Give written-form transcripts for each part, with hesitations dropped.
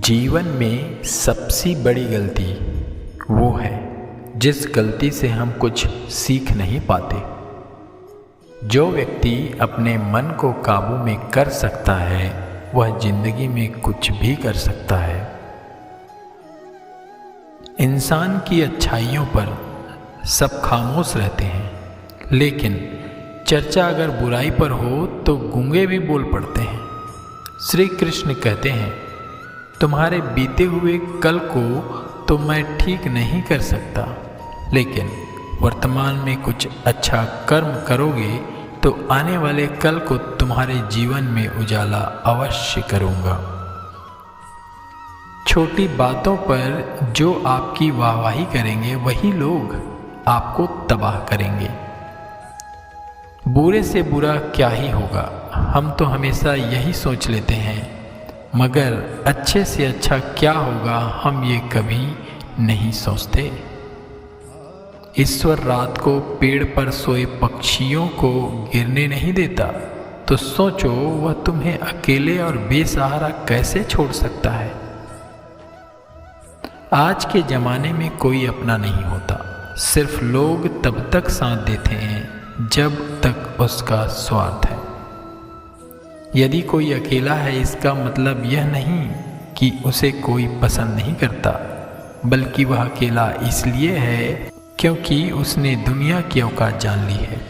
जीवन में सबसे बड़ी गलती वो है जिस गलती से हम कुछ सीख नहीं पाते। जो व्यक्ति अपने मन को काबू में कर सकता है वह जिंदगी में कुछ भी कर सकता है। इंसान की अच्छाइयों पर सब खामोश रहते हैं, लेकिन चर्चा अगर बुराई पर हो तो गूंगे भी बोल पड़ते हैं। श्री कृष्ण कहते हैं, तुम्हारे बीते हुए कल को तो मैं ठीक नहीं कर सकता, लेकिन वर्तमान में कुछ अच्छा कर्म करोगे तो आने वाले कल को तुम्हारे जीवन में उजाला अवश्य करूँगा। छोटी बातों पर जो आपकी वाहवाही करेंगे वही लोग आपको तबाह करेंगे। बुरे से बुरा क्या ही होगा, हम तो हमेशा यही सोच लेते हैं, मगर अच्छे से अच्छा क्या होगा हम ये कभी नहीं सोचते। ईश्वर रात को पेड़ पर सोए पक्षियों को गिरने नहीं देता, तो सोचो वह तुम्हें अकेले और बेसहारा कैसे छोड़ सकता है। आज के ज़माने में कोई अपना नहीं होता, सिर्फ लोग तब तक साथ देते हैं जब तक उसका स्वार्थ है। यदि कोई अकेला है इसका मतलब यह नहीं कि उसे कोई पसंद नहीं करता, बल्कि वह अकेला इसलिए है क्योंकि उसने दुनिया की औकात जान ली है।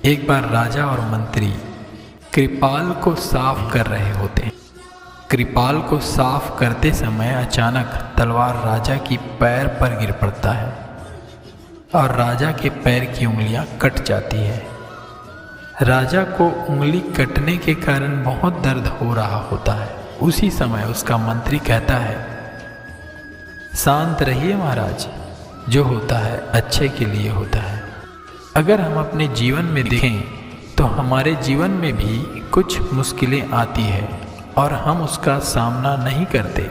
एक बार राजा और मंत्री कृपाल को साफ कर रहे होते हैं। कृपाल को साफ करते समय अचानक तलवार राजा की पैर पर गिर पड़ता है और राजा के पैर की उंगलियां कट जाती है। राजा को उंगली कटने के कारण बहुत दर्द हो रहा होता है। उसी समय उसका मंत्री कहता है, शांत रहिए महाराज, जो होता है अच्छे के लिए होता है। अगर हम अपने जीवन में देखें तो हमारे जीवन में भी कुछ मुश्किलें आती है और हम उसका सामना नहीं करते,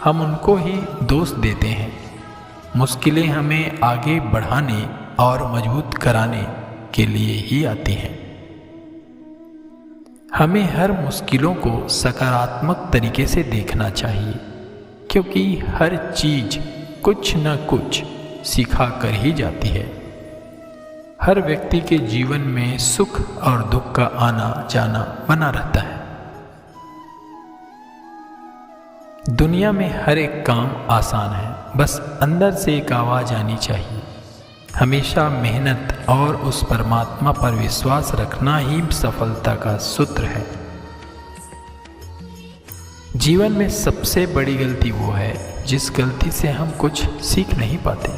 हम उनको ही दोष देते हैं। मुश्किलें हमें आगे बढ़ाने और मजबूत कराने के लिए ही आती हैं। हमें हर मुश्किलों को सकारात्मक तरीके से देखना चाहिए, क्योंकि हर चीज कुछ न कुछ सिखा कर ही जाती है। हर व्यक्ति के जीवन में सुख और दुख का आना जाना बना रहता है। दुनिया में हर एक काम आसान है, बस अंदर से एक आवाज आनी चाहिए। हमेशा मेहनत और उस परमात्मा पर विश्वास रखना ही सफलता का सूत्र है। जीवन में सबसे बड़ी गलती वो है जिस गलती से हम कुछ सीख नहीं पाते।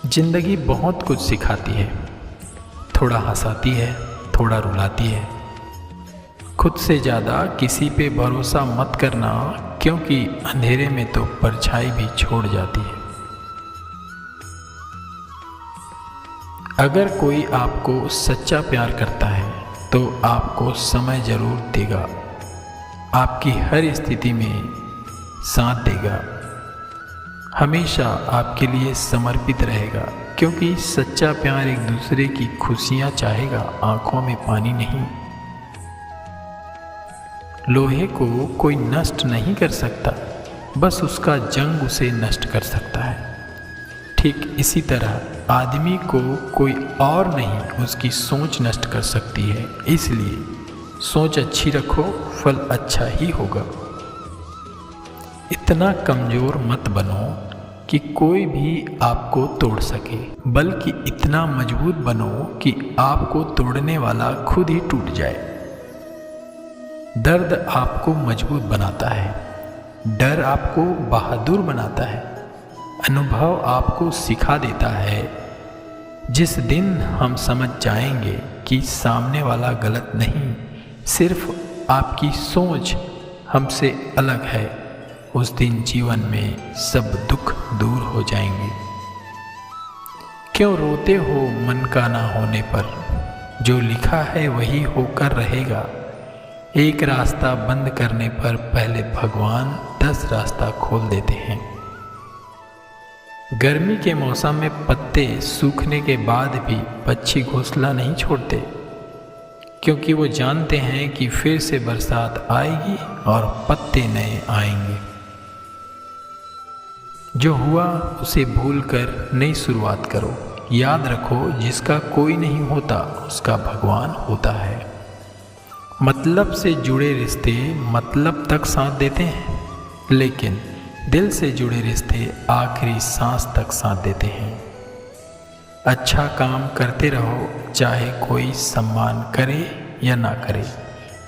जिंदगी बहुत कुछ सिखाती है, थोड़ा हंसाती है, थोड़ा रुलाती है। खुद से ज़्यादा किसी पे भरोसा मत करना, क्योंकि अंधेरे में तो परछाई भी छोड़ जाती है। अगर कोई आपको सच्चा प्यार करता है तो आपको समय जरूर देगा, आपकी हर स्थिति में साथ देगा, हमेशा आपके लिए समर्पित रहेगा, क्योंकि सच्चा प्यार एक दूसरे की खुशियां चाहेगा, आंखों में पानी नहीं। लोहे को कोई नष्ट नहीं कर सकता, बस उसका जंग उसे नष्ट कर सकता है। ठीक इसी तरह आदमी को कोई और नहीं उसकी सोच नष्ट कर सकती है। इसलिए सोच अच्छी रखो, फल अच्छा ही होगा। इतना कमजोर मत बनो कि कोई भी आपको तोड़ सके, बल्कि इतना मजबूत बनो कि आपको तोड़ने वाला खुद ही टूट जाए। दर्द आपको मजबूत बनाता है, डर आपको बहादुर बनाता है, अनुभव आपको सिखा देता है। जिस दिन हम समझ जाएंगे कि सामने वाला गलत नहीं, सिर्फ आपकी सोच हमसे अलग है, उस दिन जीवन में सब दुख दूर हो जाएंगे। क्यों रोते हो मन का ना होने पर, जो लिखा है वही होकर रहेगा। एक रास्ता बंद करने पर पहले भगवान 10 रास्ता खोल देते हैं। गर्मी के मौसम में पत्ते सूखने के बाद भी पक्षी घोंसला नहीं छोड़ते, क्योंकि वो जानते हैं कि फिर से बरसात आएगी और पत्ते नए आएंगे। जो हुआ उसे भूलकर नई शुरुआत करो। याद रखो, जिसका कोई नहीं होता उसका भगवान होता है। मतलब से जुड़े रिश्ते मतलब तक साथ देते हैं, लेकिन दिल से जुड़े रिश्ते आखिरी सांस तक साथ देते हैं। अच्छा काम करते रहो, चाहे कोई सम्मान करे या ना करे,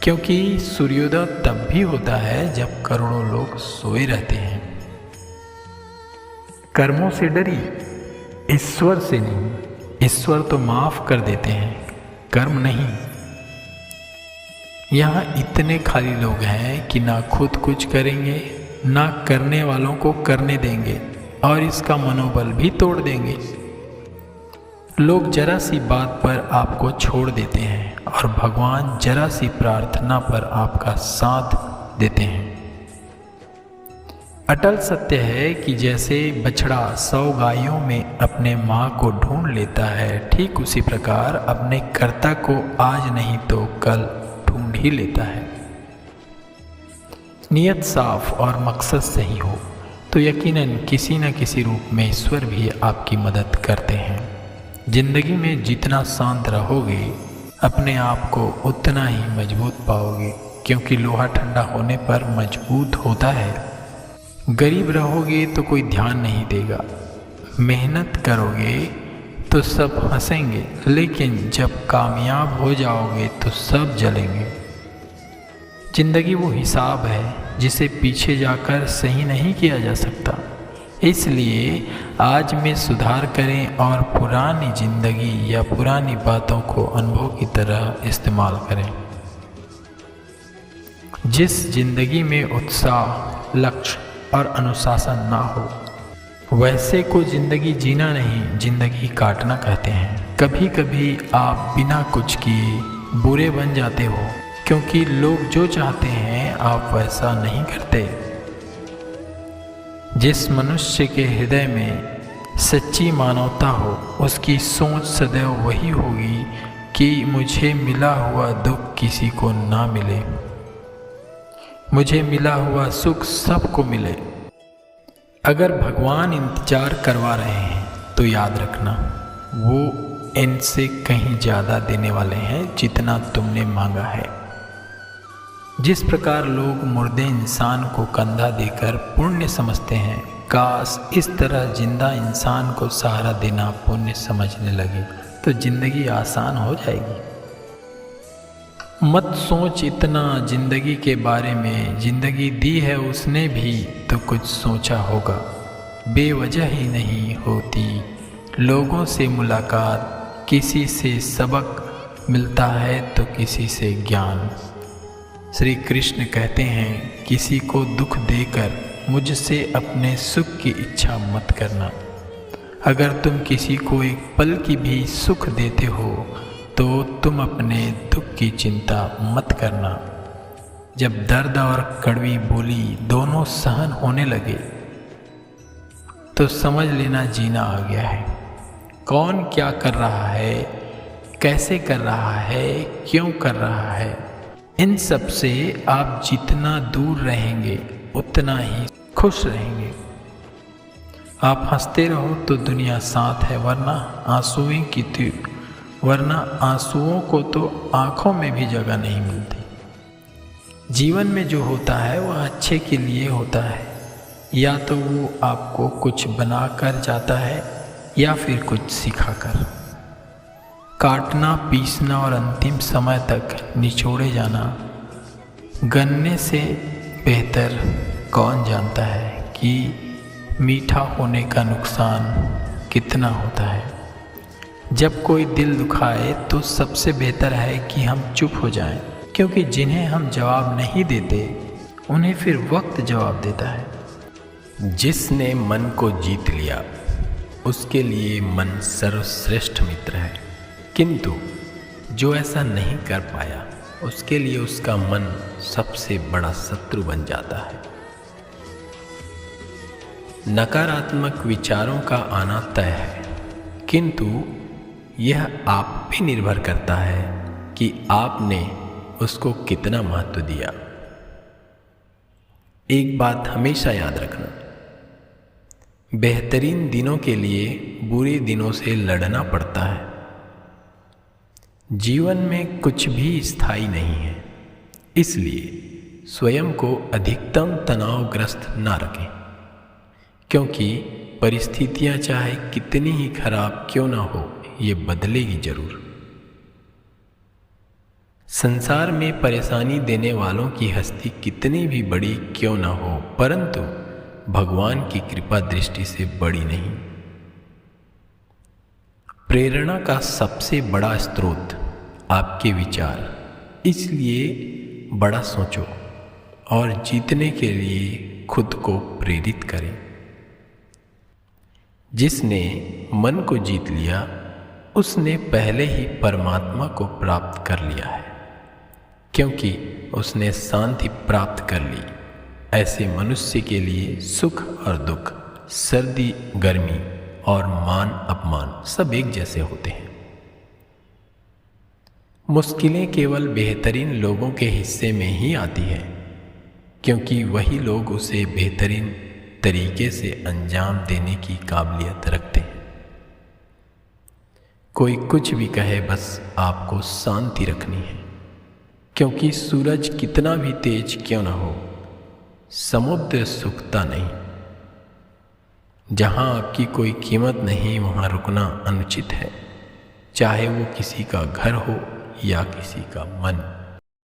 क्योंकि सूर्योदय तब भी होता है जब करोड़ों लोग सोए रहते हैं। कर्मों से डरिए, ईश्वर से नहीं। ईश्वर तो माफ कर देते हैं, कर्म नहीं। यहाँ इतने खाली लोग हैं कि ना खुद कुछ करेंगे, ना करने वालों को करने देंगे और इसका मनोबल भी तोड़ देंगे। लोग जरा सी बात पर आपको छोड़ देते हैं और भगवान जरा सी प्रार्थना पर आपका साथ देते हैं। अटल सत्य है कि जैसे बछड़ा 100 गायों में अपने माँ को ढूंढ लेता है, ठीक उसी प्रकार अपने कर्ता को आज नहीं तो कल ढूंढ ही लेता है। नियत साफ और मकसद सही हो तो यकीनन किसी न किसी रूप में ईश्वर भी आपकी मदद करते हैं। जिंदगी में जितना शांत रहोगे, अपने आप को उतना ही मजबूत पाओगे, क्योंकि लोहा ठंडा होने पर मजबूत होता है। गरीब रहोगे तो कोई ध्यान नहीं देगा, मेहनत करोगे तो सब हंसेंगे, लेकिन जब कामयाब हो जाओगे तो सब जलेंगे। जिंदगी वो हिसाब है जिसे पीछे जाकर सही नहीं किया जा सकता। इसलिए आज में सुधार करें और पुरानी जिंदगी या पुरानी बातों को अनुभव की तरह इस्तेमाल करें। जिस जिंदगी में उत्साह, लक्ष्य और अनुशासन ना हो, वैसे को जिंदगी जीना नहीं, जिंदगी काटना कहते हैं। कभी कभी आप बिना कुछ किए बुरे बन जाते हो, क्योंकि लोग जो चाहते हैं आप वैसा नहीं करते। जिस मनुष्य के हृदय में सच्ची मानवता हो, उसकी सोच सदैव वही होगी कि मुझे मिला हुआ दुख किसी को ना मिले, मुझे मिला हुआ सुख सबको मिले। अगर भगवान इंतजार करवा रहे हैं तो याद रखना, वो इनसे कहीं ज़्यादा देने वाले हैं जितना तुमने मांगा है। जिस प्रकार लोग मुर्दे इंसान को कंधा देकर पुण्य समझते हैं, काश इस तरह जिंदा इंसान को सहारा देना पुण्य समझने लगे तो जिंदगी आसान हो जाएगी। मत सोच इतना जिंदगी के बारे में, जिंदगी दी है उसने भी तो कुछ सोचा होगा। बेवजह ही नहीं होती लोगों से मुलाकात, किसी से सबक मिलता है तो किसी से ज्ञान। श्री कृष्ण कहते हैं, किसी को दुख देकर मुझसे अपने सुख की इच्छा मत करना। अगर तुम किसी को एक पल की भी सुख देते हो तो तुम अपने दुख की चिंता मत करना। जब दर्द और कड़वी बोली दोनों सहन होने लगे तो समझ लेना जीना आ गया है। कौन क्या कर रहा है, कैसे कर रहा है, क्यों कर रहा है, इन सब से आप जितना दूर रहेंगे उतना ही खुश रहेंगे। आप हंसते रहो तो दुनिया साथ है, वरना आंसुओं को तो आँखों में भी जगह नहीं मिलती। जीवन में जो होता है वह अच्छे के लिए होता है, या तो वो आपको कुछ बना कर जाता है या फिर कुछ सिखाकर। काटना, पीसना और अंतिम समय तक निचोड़े जाना, गन्ने से बेहतर कौन जानता है कि मीठा होने का नुकसान कितना होता है। जब कोई दिल दुखाए तो सबसे बेहतर है कि हम चुप हो जाएं, क्योंकि जिन्हें हम जवाब नहीं देते उन्हें फिर वक्त जवाब देता है। जिसने मन को जीत लिया उसके लिए मन सर्वश्रेष्ठ मित्र है, किंतु जो ऐसा नहीं कर पाया उसके लिए उसका मन सबसे बड़ा शत्रु बन जाता है। नकारात्मक विचारों का आना तय है, किंतु यह आप पे निर्भर करता है कि आपने उसको कितना महत्व दिया। एक बात हमेशा याद रखना, बेहतरीन दिनों के लिए बुरे दिनों से लड़ना पड़ता है। जीवन में कुछ भी स्थायी नहीं है, इसलिए स्वयं को अधिकतम तनावग्रस्त ना रखें, क्योंकि परिस्थितियां चाहे कितनी ही खराब क्यों ना हो, ये बदलेगी जरूर। संसार में परेशानी देने वालों की हस्ती कितनी भी बड़ी क्यों ना हो, परंतु भगवान की कृपा दृष्टि से बड़ी नहीं। प्रेरणा का सबसे बड़ा स्रोत आपके विचार, इसलिए बड़ा सोचो और जीतने के लिए खुद को प्रेरित करें। जिसने मन को जीत लिया उसने पहले ही परमात्मा को प्राप्त कर लिया है, क्योंकि उसने शांति प्राप्त कर ली। ऐसे मनुष्य के लिए सुख और दुख, सर्दी गर्मी और मान अपमान सब एक जैसे होते हैं। मुश्किलें केवल बेहतरीन लोगों के हिस्से में ही आती है, क्योंकि वही लोग उसे बेहतरीन तरीके से अंजाम देने की काबिलियत रखते हैं। कोई कुछ भी कहे, बस आपको शांति रखनी है, क्योंकि सूरज कितना भी तेज क्यों ना हो, समुद्र सूखता नहीं। जहां आपकी कोई कीमत नहीं, वहां रुकना अनुचित है, चाहे वो किसी का घर हो या किसी का मन।